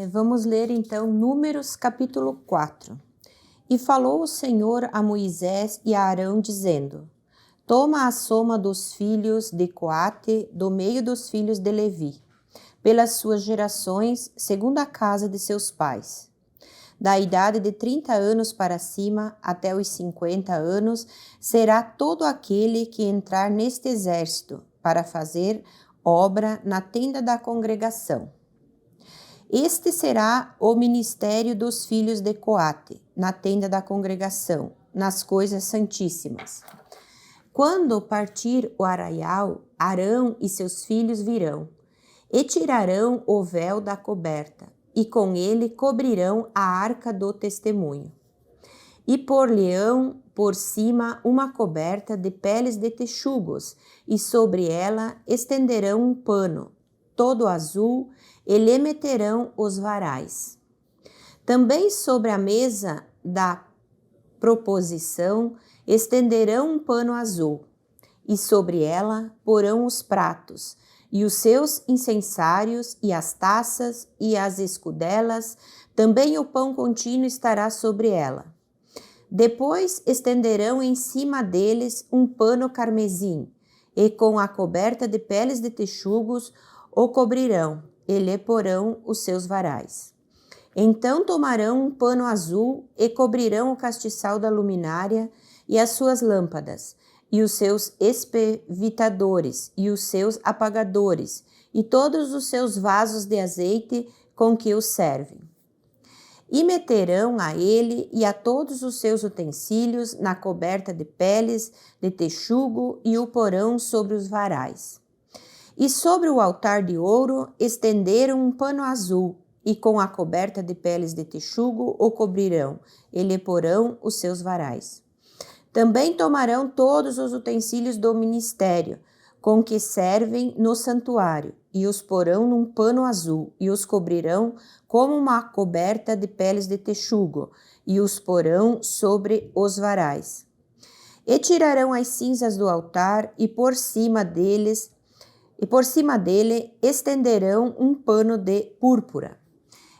Vamos ler então Números capítulo 4. E falou o Senhor a Moisés e a Arão, dizendo: Toma a soma dos filhos de Coate, do meio dos filhos de Levi, pelas suas gerações, segundo a casa de seus pais. Da idade de 30 anos para cima, até os 50 anos, será todo aquele que entrar neste exército, para fazer obra na tenda da congregação. Este será o ministério dos filhos de Coate, na tenda da congregação, nas coisas santíssimas. Quando partir o arraial, Arão e seus filhos virão, e tirarão o véu da coberta, e com ele cobrirão a arca do testemunho. E por-lhe-ão por cima uma coberta de peles de texugos, e sobre ela estenderão um pano, todo azul, e lhe meterão os varais. Também sobre a mesa da proposição estenderão um pano azul, e sobre ela porão os pratos, e os seus incensários, e as taças, e as escudelas, também o pão contínuo estará sobre ela. Depois estenderão em cima deles um pano carmesim, e com a coberta de peles de texugos o cobrirão, e lhe porão os seus varais. Então tomarão um pano azul e cobrirão o castiçal da luminária e as suas lâmpadas, e os seus espevitadores, e os seus apagadores, e todos os seus vasos de azeite com que os servem. E meterão a ele e a todos os seus utensílios na coberta de peles de texugo e o porão sobre os varais. E sobre o altar de ouro estenderam um pano azul, e com a coberta de peles de texugo o cobrirão, e lhe porão os seus varais. Também tomarão todos os utensílios do ministério, com que servem no santuário, e os porão num pano azul, e os cobrirão como uma coberta de peles de texugo, e os porão sobre os varais. E tirarão as cinzas do altar, e por cima dele estenderão um pano de púrpura.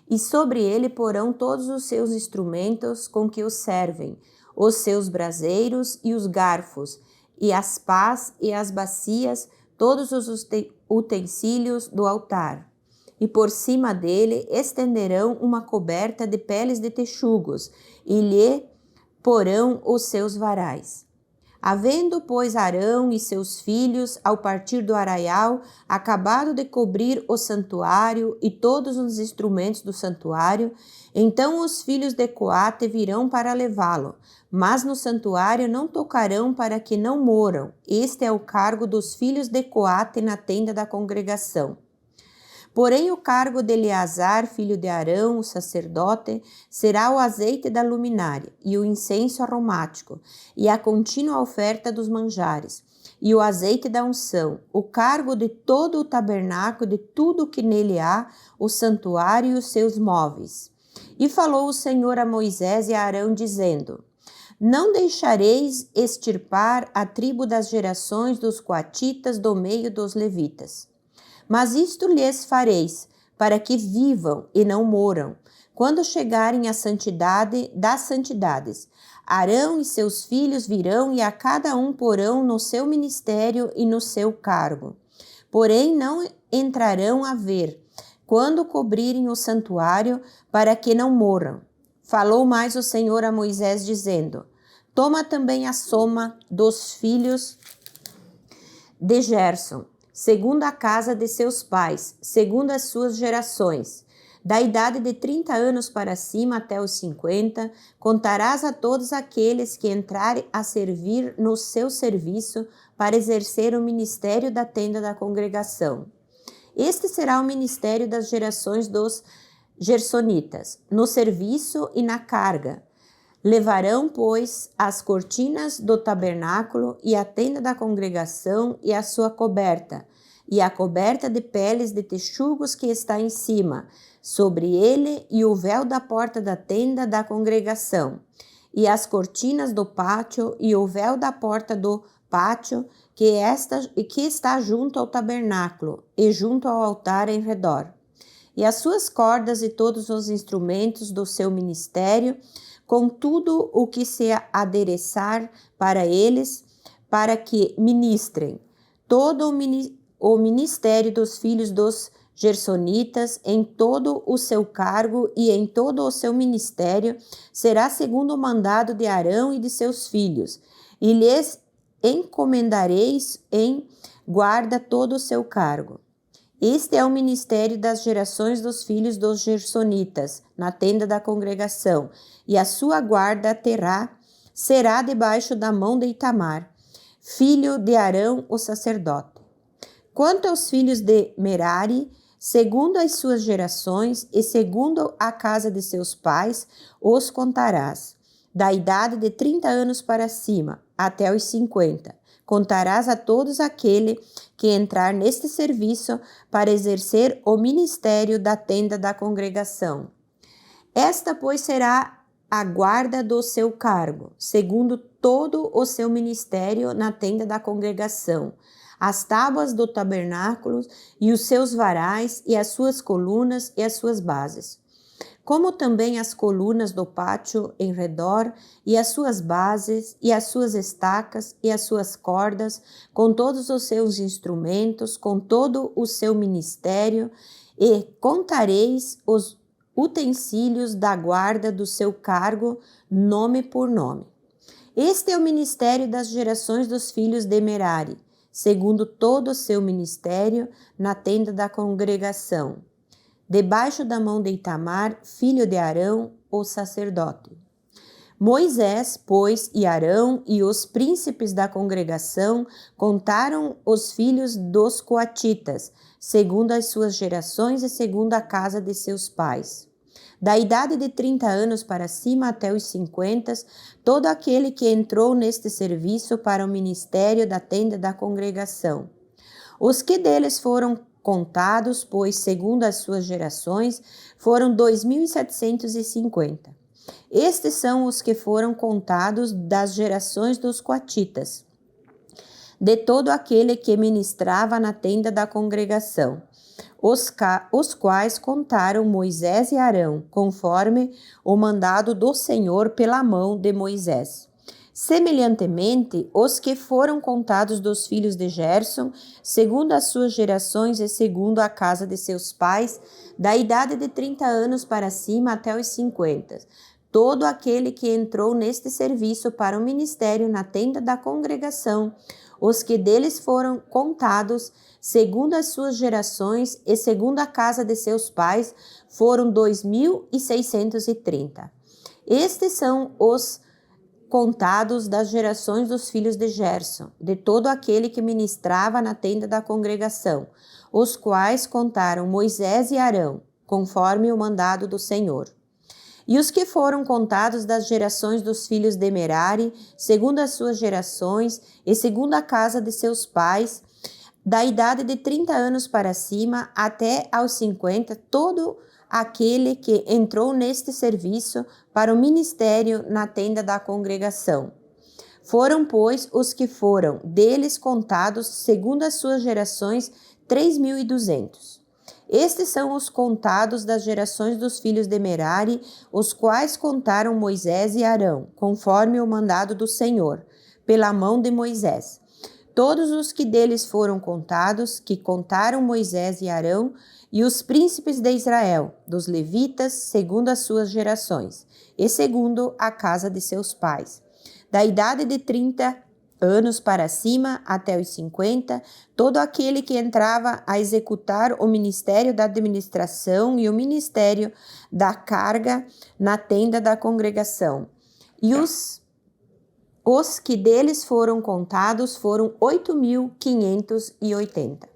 E sobre ele porão todos os seus instrumentos com que os servem, os seus braseiros e os garfos, e as pás e as bacias, todos os utensílios do altar. E por cima dele estenderão uma coberta de peles de texugos, e lhe porão os seus varais. Havendo, pois, Arão e seus filhos, ao partir do arraial, acabado de cobrir o santuário e todos os instrumentos do santuário, então os filhos de Coate virão para levá-lo, mas no santuário não tocarão para que não moram. Este é o cargo dos filhos de Coate na tenda da congregação. Porém, o cargo de Eleazar, filho de Arão, o sacerdote, será o azeite da luminária, e o incenso aromático, e a contínua oferta dos manjares, e o azeite da unção, o cargo de todo o tabernáculo, de tudo o que nele há, o santuário e os seus móveis. E falou o Senhor a Moisés e a Arão, dizendo: Não deixareis extirpar a tribo das gerações dos coatitas do meio dos levitas. Mas isto lhes fareis, para que vivam e não moram, quando chegarem à santidade das santidades. Arão e seus filhos virão e a cada um porão no seu ministério e no seu cargo. Porém não entrarão a ver, quando cobrirem o santuário, para que não moram. Falou mais o Senhor a Moisés, dizendo: Toma também a soma dos filhos de Gerson, segundo a casa de seus pais, segundo as suas gerações. Da idade de 30 anos para cima até os 50, contarás a todos aqueles que entrarem a servir no seu serviço para exercer o ministério da tenda da congregação. Este será o ministério das gerações dos gersonitas, no serviço e na carga. Levarão, pois, as cortinas do tabernáculo e a tenda da congregação e a sua coberta, e a coberta de peles de texugos que está em cima, sobre ele, e o véu da porta da tenda da congregação, e as cortinas do pátio, e o véu da porta do pátio, que está junto ao tabernáculo, e junto ao altar em redor. e as suas cordas e todos os instrumentos do seu ministério, com tudo o que se adereçar para eles, para que ministrem. Todo o ministério dos filhos dos gersonitas, em todo o seu cargo e em todo o seu ministério, será segundo o mandado de Arão e de seus filhos, e lhes encomendareis em guarda todo o seu cargo. Este é o ministério das gerações dos filhos dos gersonitas, na tenda da congregação, e a sua guarda será debaixo da mão de Itamar, filho de Arão, o sacerdote. Quanto aos filhos de Merari, segundo as suas gerações e segundo a casa de seus pais, os contarás, da idade de 30 anos para cima, até os 50. Contarás a todos aquele que entrar neste serviço para exercer o ministério da tenda da congregação. Esta, pois, será a guarda do seu cargo, segundo todo o seu ministério na tenda da congregação, as tábuas do tabernáculo e os seus varais e as suas colunas e as suas bases, como também as colunas do pátio em redor e as suas bases e as suas estacas e as suas cordas, com todos os seus instrumentos, com todo o seu ministério, e contareis os utensílios da guarda do seu cargo, nome por nome. Este é o ministério das gerações dos filhos de Merari, segundo todo o seu ministério, na tenda da congregação, debaixo da mão de Itamar, filho de Arão, o sacerdote. Moisés, pois, e Arão e os príncipes da congregação contaram os filhos dos coatitas, segundo as suas gerações e segundo a casa de seus pais. Da idade de 30 anos para cima até os 50, todo aquele que entrou neste serviço para o ministério da tenda da congregação. Os que deles foram contados, pois, segundo as suas gerações, foram 2.750. Estes são os que foram contados das gerações dos coatitas, de todo aquele que ministrava na tenda da congregação, os quais contaram Moisés e Arão, conforme o mandado do Senhor pela mão de Moisés. Semelhantemente, os que foram contados dos filhos de Gerson, segundo as suas gerações e segundo a casa de seus pais, da idade de 30 anos para cima até os 50, todo aquele que entrou neste serviço para o ministério na tenda da congregação, os que deles foram contados, segundo as suas gerações e segundo a casa de seus pais, foram 2.630. Estes são os contados das gerações dos filhos de Gerson, de todo aquele que ministrava na tenda da congregação, os quais contaram Moisés e Arão, conforme o mandado do Senhor. E os que foram contados das gerações dos filhos de Merari, segundo as suas gerações e segundo a casa de seus pais, da idade de 30 anos para cima até aos 50, todo aquele que entrou neste serviço para o ministério na tenda da congregação. Foram, pois, os que foram deles contados, segundo as suas gerações, 3.200. Estes são os contados das gerações dos filhos de Merari, os quais contaram Moisés e Arão, conforme o mandado do Senhor, pela mão de Moisés. Todos os que deles foram contados, que contaram Moisés e Arão, e os príncipes de Israel, dos levitas, segundo as suas gerações, e segundo a casa de seus pais. Da idade de 30 anos para cima até os 50, todo aquele que entrava a executar o ministério da administração e o ministério da carga na tenda da congregação. E os que deles foram contados foram 8.580.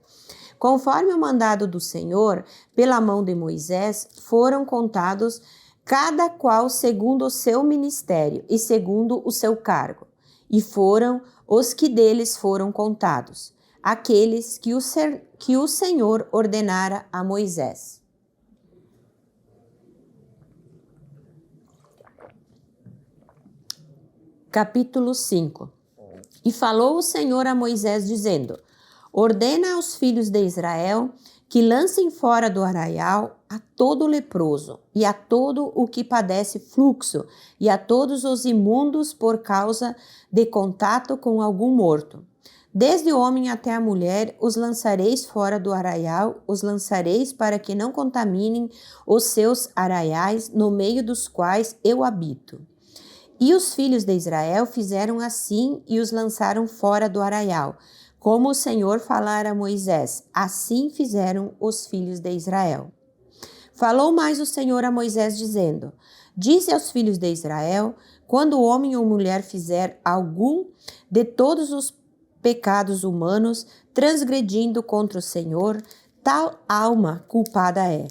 Conforme o mandado do Senhor, pela mão de Moisés, foram contados cada qual segundo o seu ministério e segundo o seu cargo. E foram os que deles foram contados, aqueles que o Senhor ordenara a Moisés. Capítulo 5. E falou o Senhor a Moisés, dizendo: ordena aos filhos de Israel que lancem fora do arraial a todo leproso, e a todo o que padece fluxo, e a todos os imundos por causa de contato com algum morto. Desde o homem até a mulher os lançareis fora do arraial, os lançareis para que não contaminem os seus arraiais, no meio dos quais eu habito. E os filhos de Israel fizeram assim e os lançaram fora do arraial. Como o Senhor falara a Moisés, assim fizeram os filhos de Israel. Falou mais o Senhor a Moisés, dizendo: Dize aos filhos de Israel, quando homem ou mulher fizer algum de todos os pecados humanos, transgredindo contra o Senhor, tal alma culpada é.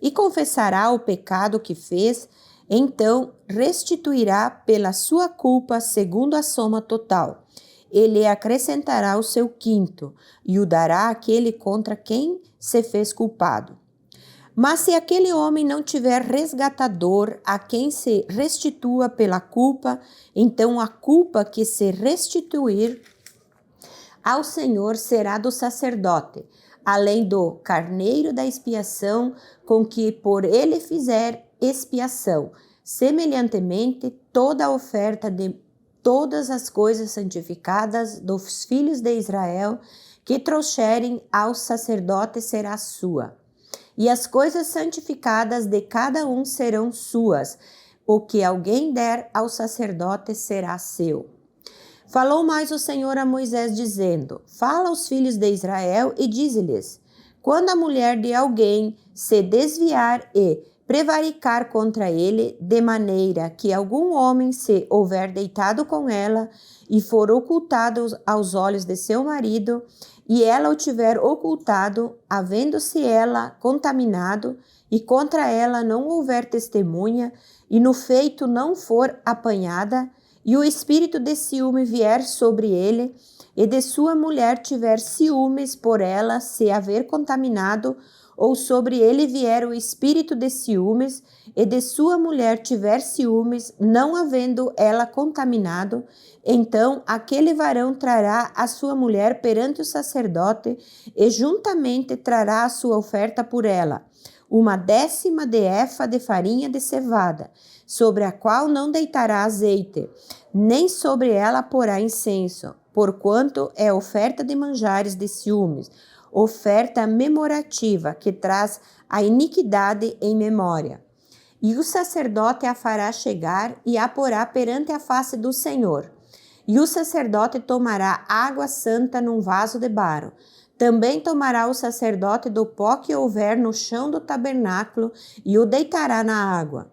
E confessará o pecado que fez, então restituirá pela sua culpa segundo a soma total. Ele acrescentará o seu quinto e o dará àquele contra quem se fez culpado. Mas se aquele homem não tiver resgatador a quem se restitua pela culpa, então a culpa que se restituir ao Senhor será do sacerdote, além do carneiro da expiação com que por ele fizer expiação. Semelhantemente, toda a oferta de todas as coisas santificadas dos filhos de Israel que trouxerem ao sacerdote será sua. E as coisas santificadas de cada um serão suas. O que alguém der ao sacerdote será seu. Falou mais o Senhor a Moisés, dizendo: Fala aos filhos de Israel e dize-lhes: Quando a mulher de alguém se desviar e prevaricar contra ele, de maneira que algum homem se houver deitado com ela e for ocultado aos olhos de seu marido, e ela o tiver ocultado, havendo-se ela contaminado, e contra ela não houver testemunha, e no feito não for apanhada, e o espírito de ciúme vier sobre ele, e de sua mulher tiver ciúmes por ela se haver contaminado, ou sobre ele vier o espírito de ciúmes, e de sua mulher tiver ciúmes, não havendo ela contaminado, então aquele varão trará a sua mulher perante o sacerdote, e juntamente trará a sua oferta por ela, 1/10 de efa de farinha de cevada, sobre a qual não deitará azeite, nem sobre ela porá incenso, porquanto é oferta de manjares de ciúmes, oferta memorativa que traz a iniquidade em memória. E o sacerdote a fará chegar e a porá perante a face do Senhor. E o sacerdote tomará água santa num vaso de barro. Também tomará o sacerdote do pó que houver no chão do tabernáculo e o deitará na água.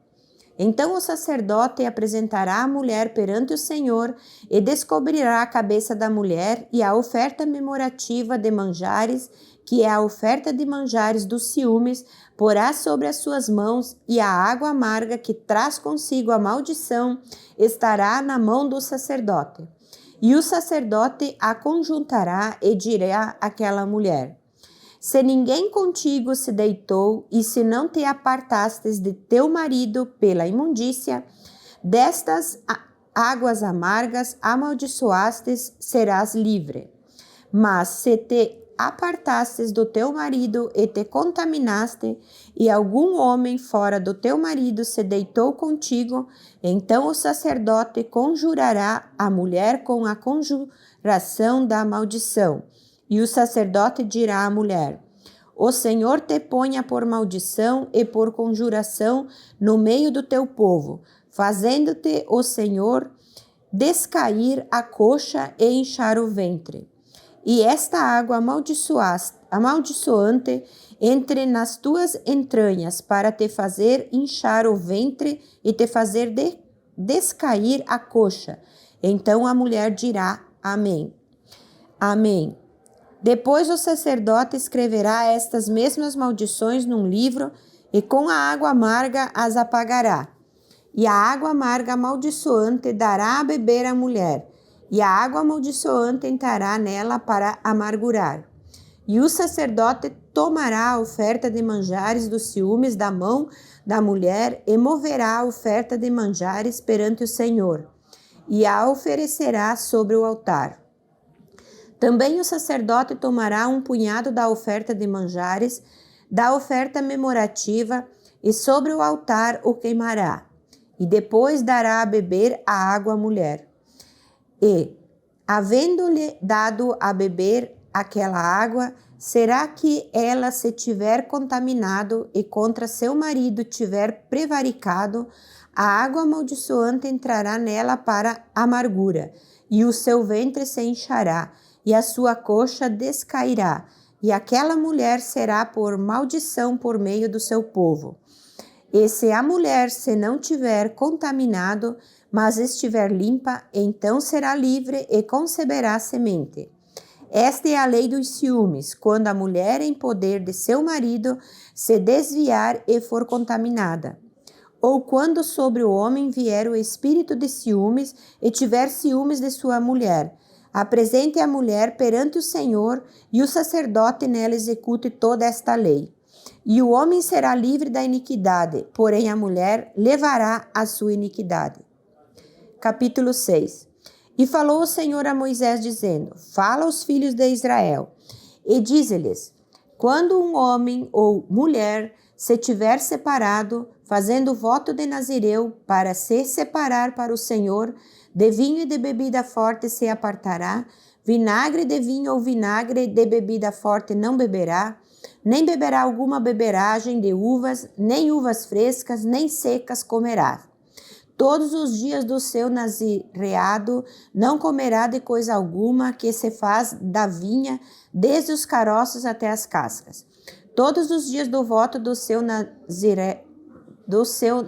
Então o sacerdote apresentará a mulher perante o Senhor e descobrirá a cabeça da mulher e a oferta memorativa de manjares, que é a oferta de manjares dos ciúmes, porá sobre as suas mãos, e a água amarga que traz consigo a maldição estará na mão do sacerdote. E o sacerdote a conjuntará e dirá àquela mulher: Se ninguém contigo se deitou, e se não te apartastes de teu marido pela imundícia, destas águas amargas amaldiçoastes, serás livre. Mas se te apartastes do teu marido e te contaminaste, e algum homem fora do teu marido se deitou contigo, então o sacerdote conjurará a mulher com a conjuração da maldição. E o sacerdote dirá à mulher: O Senhor te ponha por maldição e por conjuração no meio do teu povo, fazendo-te o Senhor descair a coxa e inchar o ventre. E esta água amaldiçoante entre nas tuas entranhas, para te fazer inchar o ventre e te fazer descair a coxa. Então a mulher dirá: Amém. Amém. Depois o sacerdote escreverá estas mesmas maldições num livro e com a água amarga as apagará. E a água amarga amaldiçoante dará a beber à mulher, e a água amaldiçoante entrará nela para amargurar. E o sacerdote tomará a oferta de manjares dos ciúmes da mão da mulher e moverá a oferta de manjares perante o Senhor, e a oferecerá sobre o altar. Também o sacerdote tomará um punhado da oferta de manjares, da oferta memorativa, e sobre o altar o queimará. E depois dará a beber a água à mulher. E, havendo-lhe dado a beber aquela água, será que ela se tiver contaminado e contra seu marido tiver prevaricado, a água amaldiçoante entrará nela para amargura, e o seu ventre se inchará, e a sua coxa descairá, e aquela mulher será por maldição por meio do seu povo. E se a mulher se não tiver contaminado, mas estiver limpa, então será livre e conceberá semente. Esta é a lei dos ciúmes, quando a mulher em poder de seu marido se desviar e for contaminada. Ou quando sobre o homem vier o espírito de ciúmes e tiver ciúmes de sua mulher. Apresente a mulher perante o Senhor, e o sacerdote nela execute toda esta lei. E o homem será livre da iniquidade, porém a mulher levará a sua iniquidade. Capítulo 6. E falou o Senhor a Moisés, dizendo: Fala aos filhos de Israel, e dize-lhes: Quando um homem ou mulher se tiver separado, fazendo voto de Nazireu, para se separar para o Senhor, de vinho e de bebida forte se apartará, vinagre de vinho ou vinagre de bebida forte não beberá, nem beberá alguma beberagem de uvas, nem uvas frescas, nem secas comerá. Todos os dias do seu nazireado não comerá de coisa alguma que se faz da vinha, desde os caroços até as cascas. Todos os dias do voto do seu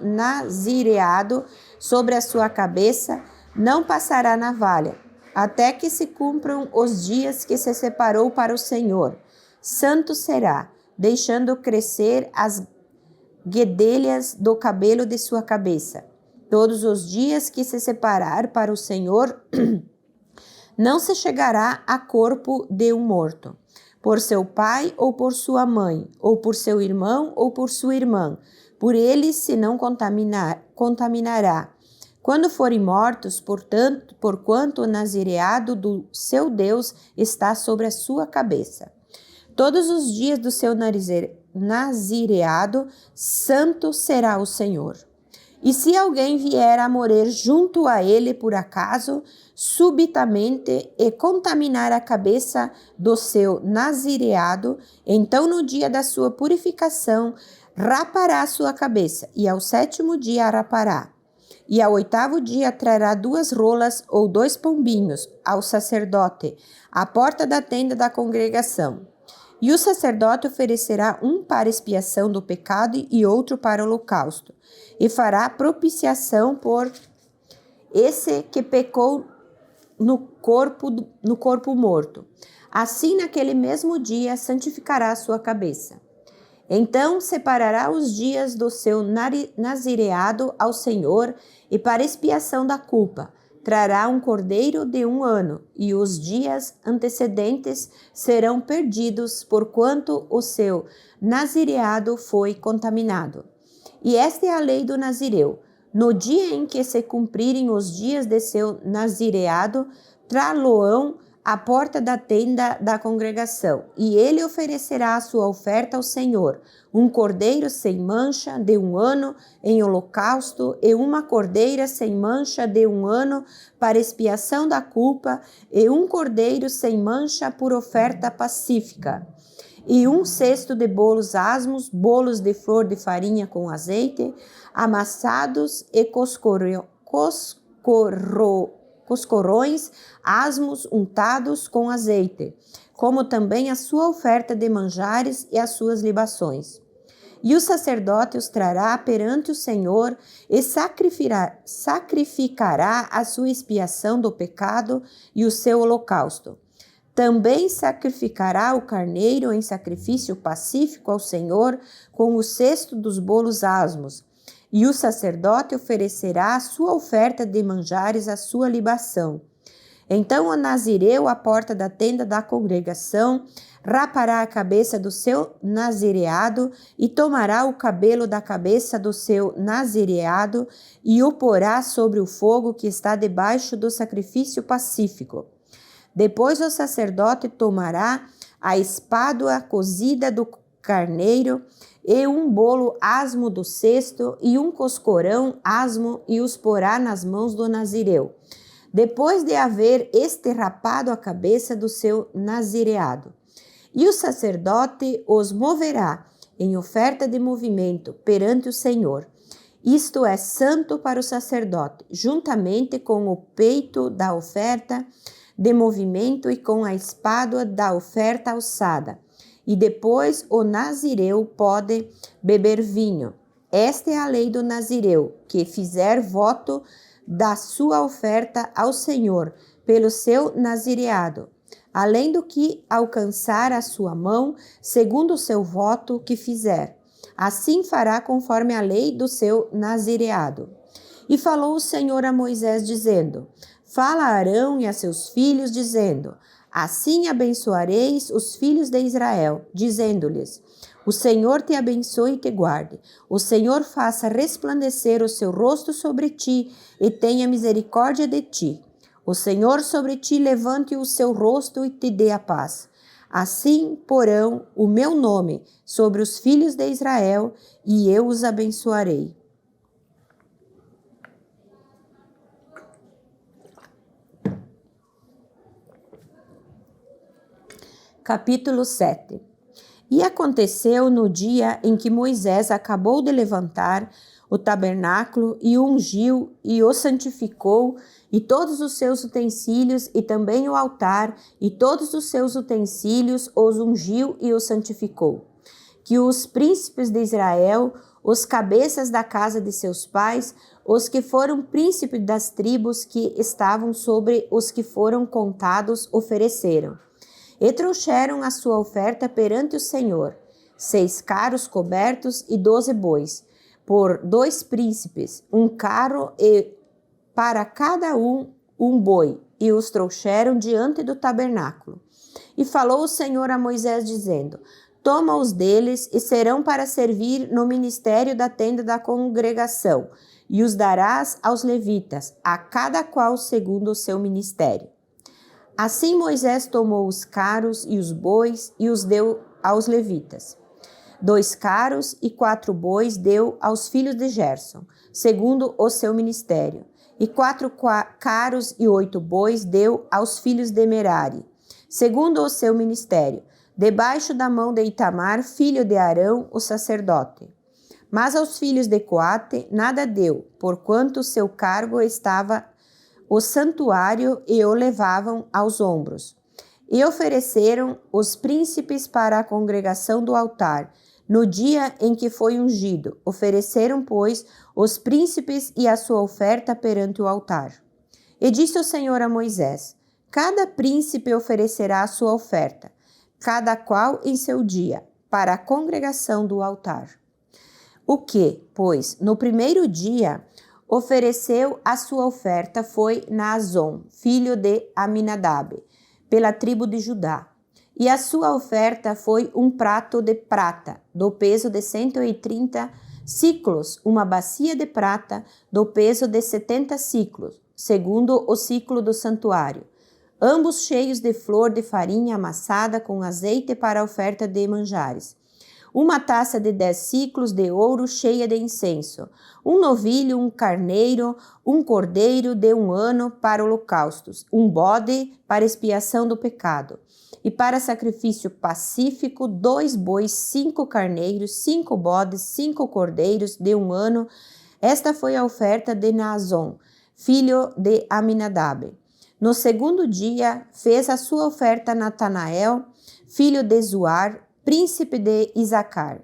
nazireado sobre a sua cabeça não passará navalha, até que se cumpram os dias que se separou para o Senhor. Santo será, deixando crescer as guedelhas do cabelo de sua cabeça. Todos os dias que se separar para o Senhor, não se chegará a corpo de um morto, por seu pai ou por sua mãe, ou por seu irmão ou por sua irmã. Por eles se não contaminará. Quando forem mortos, portanto, porquanto o nazireado do seu Deus está sobre a sua cabeça. Todos os dias do seu nazireado, santo será o Senhor. E se alguém vier a morrer junto a ele por acaso, subitamente, e contaminar a cabeça do seu nazireado, então no dia da sua purificação, rapará sua cabeça, e ao 7º dia a rapará. E ao 8º dia trará 2 rolas ou 2 pombinhos ao sacerdote, à porta da tenda da congregação. E o sacerdote oferecerá um para expiação do pecado e outro para holocausto, e fará propiciação por esse que pecou no corpo morto. Assim, naquele mesmo dia, santificará a sua cabeça. Então separará os dias do seu nazireado ao Senhor, e para expiação da culpa trará um cordeiro de 1 ano, e os dias antecedentes serão perdidos, porquanto o seu nazireado foi contaminado. E esta é a lei do nazireu. No dia em que se cumprirem os dias de seu nazireado, trá-lo-ão à porta da tenda da congregação, e ele oferecerá a sua oferta ao Senhor, um cordeiro sem mancha de 1 ano em holocausto, e uma cordeira sem mancha de 1 ano para expiação da culpa, e um cordeiro sem mancha por oferta pacífica, e 1 cesto de bolos asmos, bolos de flor de farinha com azeite, amassados, e coscorrões asmos untados com azeite, como também a sua oferta de manjares e as suas libações. E o sacerdote os trará perante o Senhor e sacrificará a sua expiação do pecado e o seu holocausto. Também sacrificará o carneiro em sacrifício pacífico ao Senhor com o cesto dos bolos asmos. E o sacerdote oferecerá a sua oferta de manjares, a sua libação. Então o nazireu, à porta da tenda da congregação, rapará a cabeça do seu nazireado e tomará o cabelo da cabeça do seu nazireado e o porá sobre o fogo que está debaixo do sacrifício pacífico. Depois o sacerdote tomará a espádua cozida do carneiro e um bolo asmo do cesto e um coscorão asmo e os porá nas mãos do nazireu, depois de haver esterrapado a cabeça do seu nazireado. E o sacerdote os moverá em oferta de movimento perante o Senhor. Isto é santo para o sacerdote, juntamente com o peito da oferta de movimento e com a espádua da oferta alçada. E depois o nazireu pode beber vinho. Esta é a lei do nazireu, que fizer voto da sua oferta ao Senhor pelo seu nazireado, além do que alcançar a sua mão, segundo o seu voto que fizer. Assim fará conforme a lei do seu nazireado. E falou o Senhor a Moisés, dizendo: Fala a Arão e a seus filhos, dizendo: Assim abençoareis os filhos de Israel, dizendo-lhes: O Senhor te abençoe e te guarde. O Senhor faça resplandecer o seu rosto sobre ti e tenha misericórdia de ti. O Senhor sobre ti levante o seu rosto e te dê a paz. Assim porão o meu nome sobre os filhos de Israel e eu os abençoarei. Capítulo 7. E aconteceu no dia em que Moisés acabou de levantar o tabernáculo e o ungiu e o santificou, e todos os seus utensílios, e também o altar, e todos os seus utensílios os ungiu e os santificou. Que os príncipes de Israel, os cabeças da casa de seus pais, os que foram príncipes das tribos que estavam sobre os que foram contados, ofereceram. E trouxeram a sua oferta perante o Senhor, 6 carros cobertos e 12 bois, por 2 príncipes, um carro e para cada um boi, e os trouxeram diante do tabernáculo. E falou o Senhor a Moisés, dizendo: Toma-os deles e serão para servir no ministério da tenda da congregação, e os darás aos levitas, a cada qual segundo o seu ministério. Assim Moisés tomou os carros e os bois e os deu aos levitas. 2 carros e 4 bois deu aos filhos de Gerson, segundo o seu ministério. E 4 carros e 8 bois deu aos filhos de Merari, segundo o seu ministério, debaixo da mão de Itamar, filho de Arão, o sacerdote. Mas aos filhos de Coate nada deu, porquanto seu cargo estava o santuário e o levavam aos ombros. E ofereceram os príncipes para a congregação do altar, no dia em que foi ungido. Ofereceram, pois, os príncipes e a sua oferta perante o altar. E disse o Senhor a Moisés: Cada príncipe oferecerá a sua oferta, cada qual em seu dia, para a congregação do altar. O que, pois, no primeiro dia ofereceu a sua oferta foi Naazon, filho de Aminadab, pela tribo de Judá. E a sua oferta foi um prato de prata, do peso de 130 siclos, uma bacia de prata, do peso de 70 siclos, segundo o ciclo do santuário, ambos cheios de flor de farinha amassada com azeite para a oferta de manjares. Uma taça de 10 siclos de ouro cheia de incenso, um novilho, um carneiro, um cordeiro de 1 ano para holocaustos, um bode para expiação do pecado. E para sacrifício pacífico, 2 bois, 5 carneiros, 5 bodes, 5 cordeiros de 1 ano. Esta foi a oferta de Naazon, filho de Aminadab. No segundo dia, fez a sua oferta Natanael, filho de Zuar, príncipe de Isacar.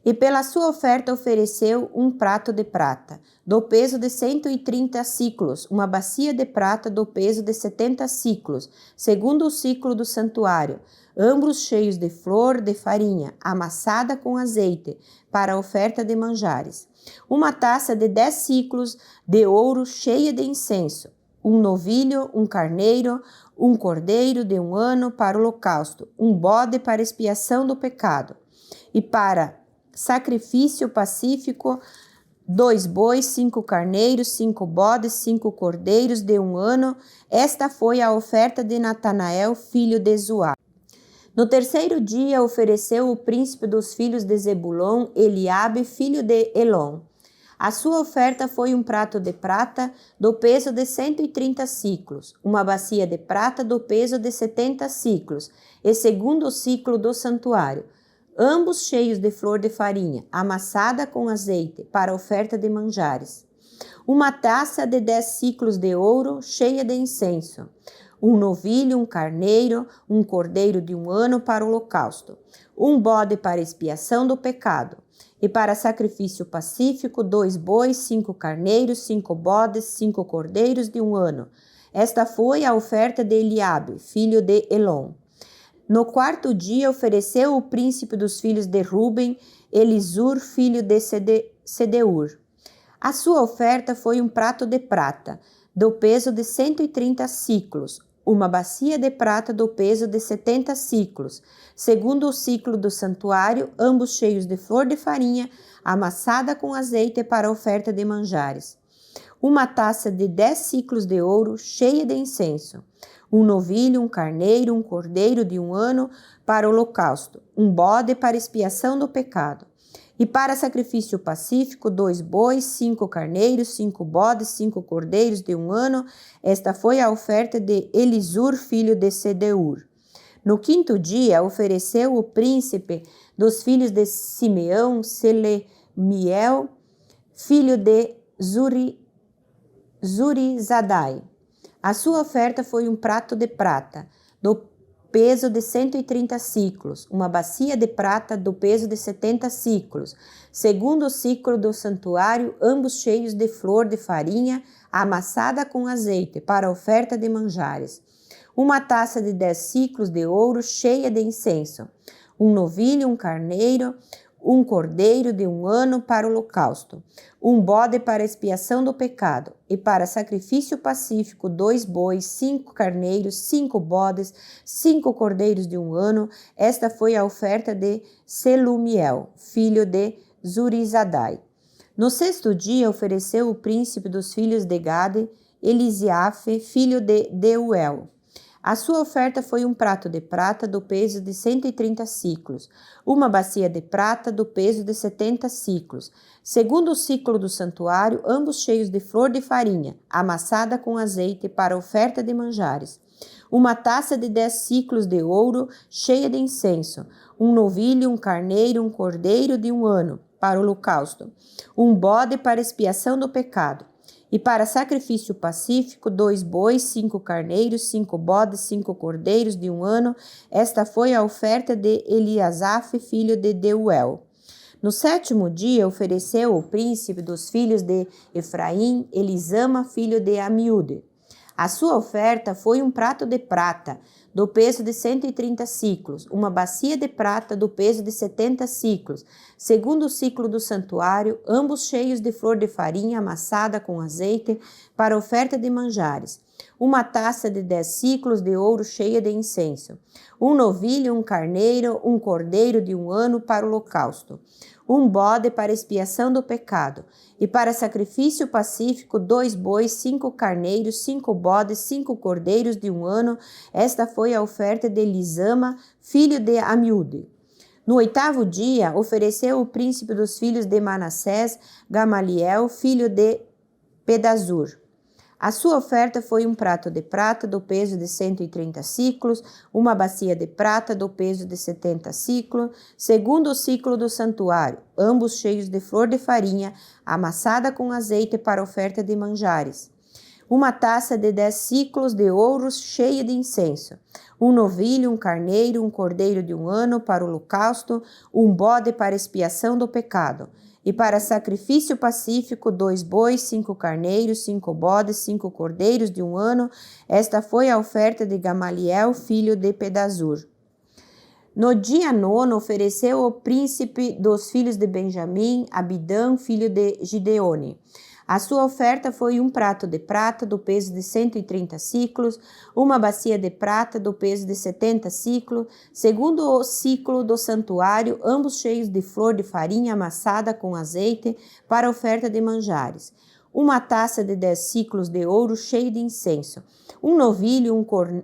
E pela sua oferta ofereceu um prato de prata, do peso de 130 siclos, uma bacia de prata do peso de 70 siclos, segundo o ciclo do santuário, ambos cheios de flor de farinha, amassada com azeite, para a oferta de manjares. Uma taça de 10 siclos de ouro cheia de incenso, um novilho, um carneiro, um cordeiro de 1 ano para o holocausto, um bode para expiação do pecado. E para sacrifício pacífico, 2 bois, 5 carneiros, 5 bodes, 5 cordeiros de 1 ano. Esta foi a oferta de Natanael, filho de Zuar. No terceiro dia ofereceu o príncipe dos filhos de Zebulon, Eliabe, filho de Elon. A sua oferta foi um prato de prata do peso de 130 siclos, uma bacia de prata do peso de 70 siclos, e segundo o ciclo do santuário, ambos cheios de flor de farinha, amassada com azeite, para oferta de manjares. Uma taça de 10 siclos de ouro, cheia de incenso. Um novilho, um carneiro, um cordeiro de 1 ano para o holocausto. Um bode para expiação do pecado. E para sacrifício pacífico, 2 bois, 5 carneiros, 5 bodes, 5 cordeiros de 1 ano. Esta foi a oferta de Eliabe, filho de Elon. No quarto dia ofereceu o príncipe dos filhos de Ruben, Elisur, filho de Sedeur. A sua oferta foi um prato de prata, do peso de 130 siclos, uma bacia de prata do peso de 70 siclos, segundo o ciclo do santuário, ambos cheios de flor de farinha, amassada com azeite para oferta de manjares. Uma taça de 10 siclos de ouro, cheia de incenso. Um novilho, um carneiro, um cordeiro de 1 ano para o holocausto, um bode para expiação do pecado. E para sacrifício pacífico, 2 bois, 5 carneiros, 5 bodes, 5 cordeiros de 1 ano. Esta foi a oferta de Elisur, filho de Sedeur. No quinto dia, ofereceu o príncipe dos filhos de Simeão, Selemiel, filho de Zurizadai. A sua oferta foi um prato de prata, do peso de 130 siclos, uma bacia de prata do peso de 70 siclos, segundo o ciclo do santuário, ambos cheios de flor de farinha, amassada com azeite, para oferta de manjares. Uma taça de 10 siclos de ouro, cheia de incenso. Um novilho, um carneiro, um cordeiro de 1 ano para o holocausto, um bode para expiação do pecado, e para sacrifício pacífico, 2 bois, 5 carneiros, 5 bodes, 5 cordeiros de 1 ano. Esta foi a oferta de Selumiel, filho de Zurizadai. No sexto dia ofereceu o príncipe dos filhos de Gade, Elisiafe, filho de Deuel. A sua oferta foi um prato de prata do peso de 130 siclos, uma bacia de prata do peso de 70 siclos, segundo o ciclo do santuário, ambos cheios de flor de farinha, amassada com azeite para oferta de manjares. Uma taça de 10 siclos de ouro, cheia de incenso, um novilho, um carneiro, um cordeiro de 1 ano, para o holocausto, um bode para expiação do pecado. E para sacrifício pacífico, 2 bois, 5 carneiros, 5 bodes, 5 cordeiros de 1 ano. Esta foi a oferta de Eliasaf, filho de Deuel. No sétimo dia ofereceu o príncipe dos filhos de Efraim, Elisama, filho de Amiúde. A sua oferta foi um prato de prata, do peso de 130 siclos, uma bacia de prata do peso de 70 siclos, segundo o ciclo do santuário, ambos cheios de flor de farinha amassada com azeite para oferta de manjares. Uma taça de 10 siclos de ouro cheia de incenso. Um novilho, um carneiro, um cordeiro de 1 ano para o holocausto. Um bode para expiação do pecado. E para sacrifício pacífico, 2 bois, 5 carneiros, 5 bodes, 5 cordeiros de 1 ano. Esta foi a oferta de Elisama, filho de Amiúde. No oitavo dia, ofereceu o príncipe dos filhos de Manassés, Gamaliel, filho de Pedazur. A sua oferta foi um prato de prata do peso de 130 siclos, uma bacia de prata do peso de 70 siclos, segundo o ciclo do santuário, ambos cheios de flor de farinha, amassada com azeite para oferta de manjares. Uma taça de 10 siclos de ouro cheia de incenso. Um novilho, um carneiro, um cordeiro de 1 ano para o holocausto, um bode para expiação do pecado. E para sacrifício pacífico, 2 bois, 5 carneiros, 5 bodes, 5 cordeiros de 1 ano. Esta foi a oferta de Gamaliel, filho de Pedazur. No dia 9, ofereceu o príncipe dos filhos de Benjamim, Abidã, filho de Gideone. A sua oferta foi um prato de prata do peso de 130 siclos, uma bacia de prata do peso de 70 siclos, segundo o ciclo do santuário, ambos cheios de flor de farinha amassada com azeite para oferta de manjares. Uma taça de 10 siclos de ouro cheia de incenso, um novilho,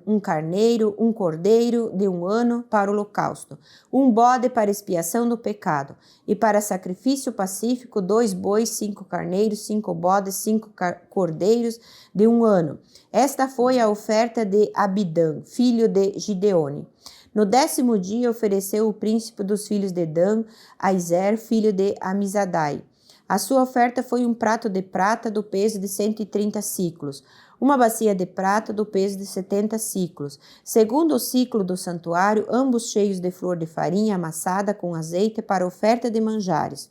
um carneiro, um cordeiro de 1 ano para o holocausto, um bode para expiação do pecado, e para sacrifício pacífico 2 bois, 5 carneiros, 5 bodes, 5 cordeiros de 1 ano. Esta foi a oferta de Abidã, filho de Gideone. No 10º dia ofereceu o príncipe dos filhos de Dan, Aizer, filho de Amizadai. A sua oferta foi um prato de prata do peso de 130 siclos, uma bacia de prata do peso de 70 siclos, segundo o ciclo do santuário, ambos cheios de flor de farinha amassada com azeite para oferta de manjares.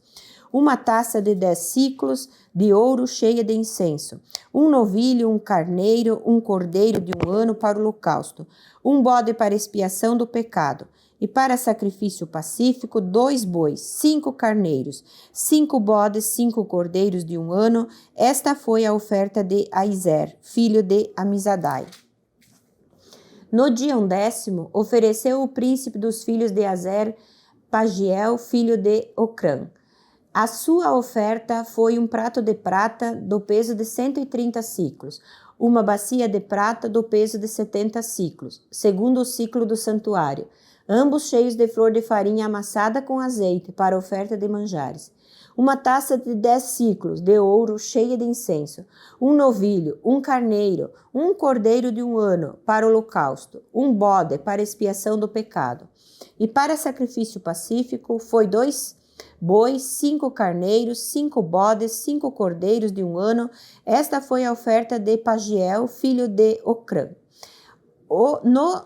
Uma taça de 10 siclos de ouro cheia de incenso, um novilho, um carneiro, um cordeiro de 1 ano para o holocausto, um bode para expiação do pecado, e para sacrifício pacífico 2 bois, 5 carneiros, 5 bodes, 5 cordeiros de 1 ano. Esta foi a oferta de Aizer, filho de Amizadai. No dia 10º, ofereceu o príncipe dos filhos de Azer, Pagiel, filho de Ocrã. A sua oferta foi um prato de prata do peso de 130 siclos, uma bacia de prata do peso de 70 siclos, segundo o ciclo do santuário, ambos cheios de flor de farinha amassada com azeite para oferta de manjares. Uma taça de 10 siclos de ouro cheia de incenso, um novilho, um carneiro, um cordeiro de 1 ano para o holocausto, um bode para expiação do pecado. E para sacrifício pacífico foi 2 bois, 5 carneiros, 5 bodes, 5 cordeiros de 1 ano. Esta foi a oferta de Pagiel, filho de Ocrã.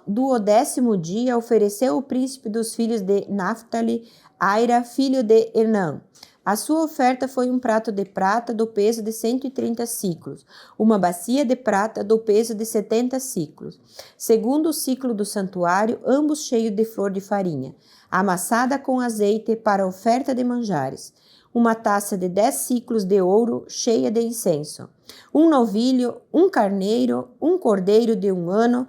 Do 10º dia ofereceu o príncipe dos filhos de Naphtali, Aira, filho de Enã. A sua oferta foi um prato de prata do peso de 130 siclos, uma bacia de prata do peso de 70 siclos, segundo o ciclo do santuário, ambos cheios de flor de farinha, amassada com azeite para oferta de manjares. Uma taça de 10 siclos de ouro cheia de incenso, um novilho, um carneiro, um cordeiro de 1 ano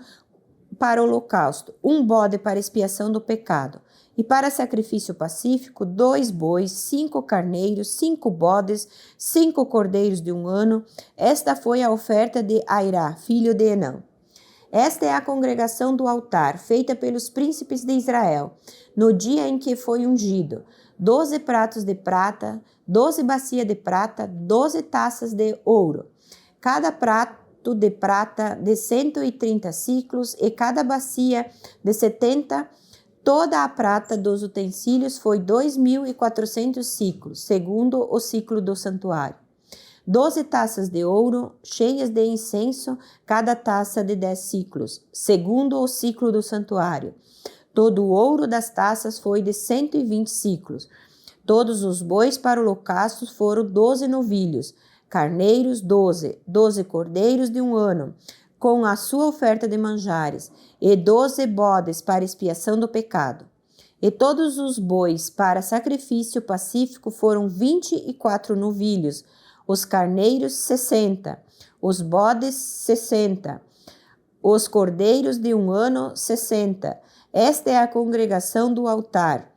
para o holocausto, um bode para expiação do pecado, e para sacrifício pacífico 2 bois, 5 carneiros, 5 bodes, 5 cordeiros de 1 ano. Esta foi a oferta de Airá, filho de Enã. Esta é a congregação do altar, feita pelos príncipes de Israel, no dia em que foi ungido: 12 pratos de prata, 12 bacias de prata, 12 taças de ouro. Cada prato de prata de 130 siclos e cada bacia de 70. Toda a prata dos utensílios foi 2.400 siclos, segundo o ciclo do santuário. 12 taças de ouro cheias de incenso, cada taça de 10 siclos, segundo o ciclo do santuário. Todo o ouro das taças foi de 120 siclos. Todos os bois para o holocausto foram 12 novilhos, carneiros 12, 12 cordeiros de 1 ano, com a sua oferta de manjares, e 12 bodes para expiação do pecado. E todos os bois para sacrifício pacífico foram 24 novilhos, os carneiros 60, os bodes 60, os cordeiros de 1 ano 60. Esta é a congregação do altar,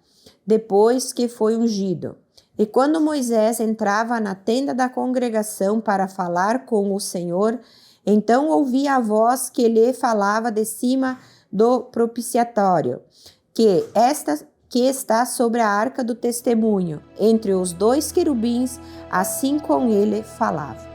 depois que foi ungido. E quando Moisés entrava na tenda da congregação para falar com o Senhor, então ouvia a voz que lhe falava de cima do propiciatório, que está sobre a arca do testemunho, entre os 2 querubins, assim com ele falava.